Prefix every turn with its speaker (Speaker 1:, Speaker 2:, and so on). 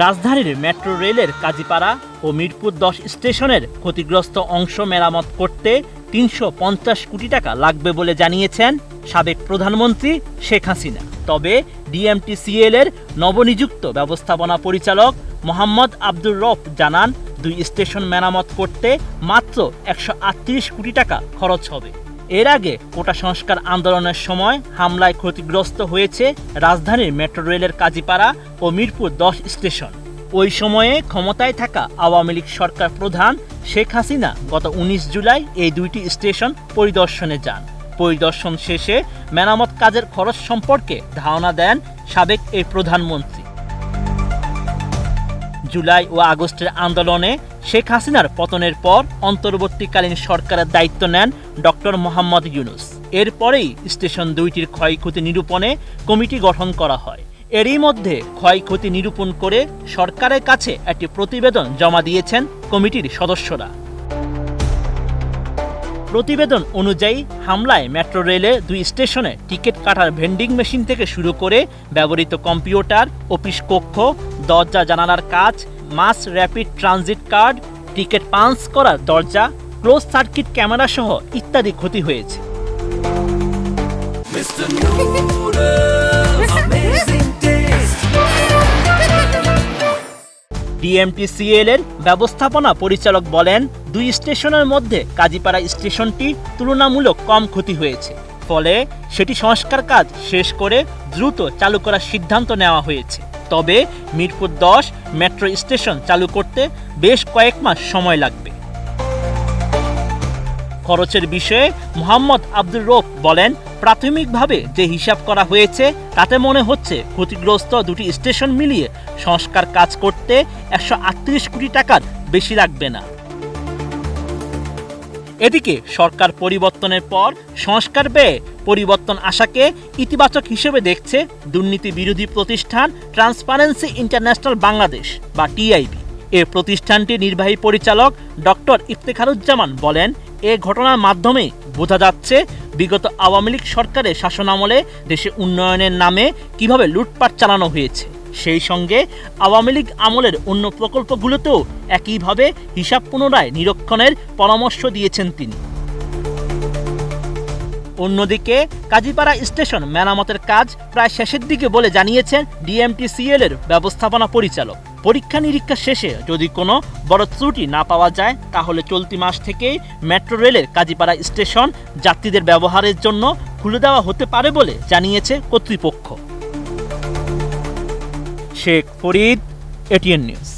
Speaker 1: রাজধানীর মেট্রো রেলের কাজীপাড়া ও মিরপুর ১০ স্টেশনের ক্ষতিগ্রস্ত অংশ মেরামত করতে ৩৫০ কোটি টাকা লাগবে বলে জানিয়েছেন সাবেক প্রধানমন্ত্রী শেখ হাসিনা। তবে ডিএমটিসিএল এর নবনিযুক্ত ব্যবস্থাপনা পরিচালক মোহাম্মদ আব্দুর রব জানান, ২ স্টেশন মেরামত করতে মাত্র ১৩৮ কোটি টাকা খরচ হবে। এর আগে কোটা সংস্কার আন্দোলনের সময় হামলায় ক্ষতিগ্রস্ত হয়েছে রাজধানীর মেট্রো রেলের কাজীপাড়া ও মিরপুর ১০ স্টেশন। ওই সময়ে ক্ষমতায় থাকা আওয়ামী লীগ সরকার প্রধান শেখ হাসিনা গত ১৯ জুলাই এই ২টি স্টেশন পরিদর্শনে যান। পরিদর্শন শেষে মেরামত কাজের খরচ সম্পর্কে ধারণা দেন সাবেক এই প্রধানমন্ত্রী। জুলাই ও আগস্টের আন্দোলনে শেখ হাসিনার পতনের পর অন্তর্বর্তীকালীন সরকারের দায়িত্ব নেন ডক্টর মোহাম্মদ ইউনূস। এরপরেই স্টেশন ২টির ক্ষয়ক্ষতি নিরূপণে কমিটি গঠন করা হয়। এরই মধ্যে ক্ষয়ক্ষতি নিরূপণ করে সরকারের কাছে একটি প্রতিবেদন জমা দিয়েছেন কমিটির সদস্যরা। প্রতিবেদন অনুযায়ী হামলায় মেট্রো রেলে ২ স্টেশনে টিকিট কাটার ভেন্ডিং মেশিন থেকে শুরু করে ব্যবহৃত কম্পিউটার, অফিস কক্ষ, দরজা জানালার কাজ, mass rapid transit card, ticket punch করার দরজা, ক্লোজ সার্কিট ক্যামেরা সহ ইত্যাদি ক্ষতি হয়েছে। ডিএমটিসিএল এর ব্যবস্থাপনা পরিচালক বলেন, ২ স্টেশনের মধ্যে কাজীপাড়া স্টেশনটি তুলনামূলক কম ক্ষতি হয়েছে, ফলে সেটি সংস্কার কাজ শেষ করে দ্রুত চালু করার সিদ্ধান্ত নেওয়া হয়েছে। তবে মিরপুর ১০ মেট্রো স্টেশন চালু করতে বেশ কয়েক মাস সময় লাগবে। খরচের বিষয়ে মোহাম্মদ আব্দুর রব বলেন, প্রাথমিকভাবে যে হিসাব করা হয়েছে তাতে মনে হচ্ছে ক্ষতিগ্রস্ত ২টি স্টেশন মিলিয়ে সংস্কার কাজ করতে ১৩৮ কোটি টাকার বেশি লাগবে না। এদিকে সরকার পরিবর্তনের পর সংস্কার ব্যয়ে পরিবর্তন আশাকে ইতিবাচক হিসেবে দেখছে দুর্নীতি বিরোধী প্রতিষ্ঠান ট্রান্সপারেন্সি ইন্টারন্যাশনাল বাংলাদেশ বা টিআইবি। এ প্রতিষ্ঠানটির নির্বাহী পরিচালক ডক্টর ইফতেখারুজ্জামান বলেন, এ ঘটনার মাধ্যমে বোঝা যাচ্ছে বিগত আওয়ামী লীগ সরকারের শাসনামলে দেশে উন্নয়নের নামে কিভাবে লুটপাট চালানো হয়েছে। সেই সঙ্গে আওয়ামী লীগ আমলের অন্য প্রকল্পগুলোতেও একইভাবে হিসাব পুনরায় নিরীক্ষণের পরামর্শ দিয়েছেন তিনি। অন্যদিকে কাজীপাড়া স্টেশন মেরামতের কাজ প্রায় শেষের দিকে বলে জানিয়েছেন ডিএমটিসিএল এর ব্যবস্থাপনা পরিচালক। পরীক্ষা নিরীক্ষা শেষে যদি কোনো বড় ত্রুটি না পাওয়া যায় তাহলে চলতি মাস থেকেই মেট্রো রেলের কাজীপাড়া স্টেশন যাত্রীদের ব্যবহারের জন্য খুলে দেওয়া হতে পারে বলে জানিয়েছে কর্তৃপক্ষ। Sheikh Farid, ATN news.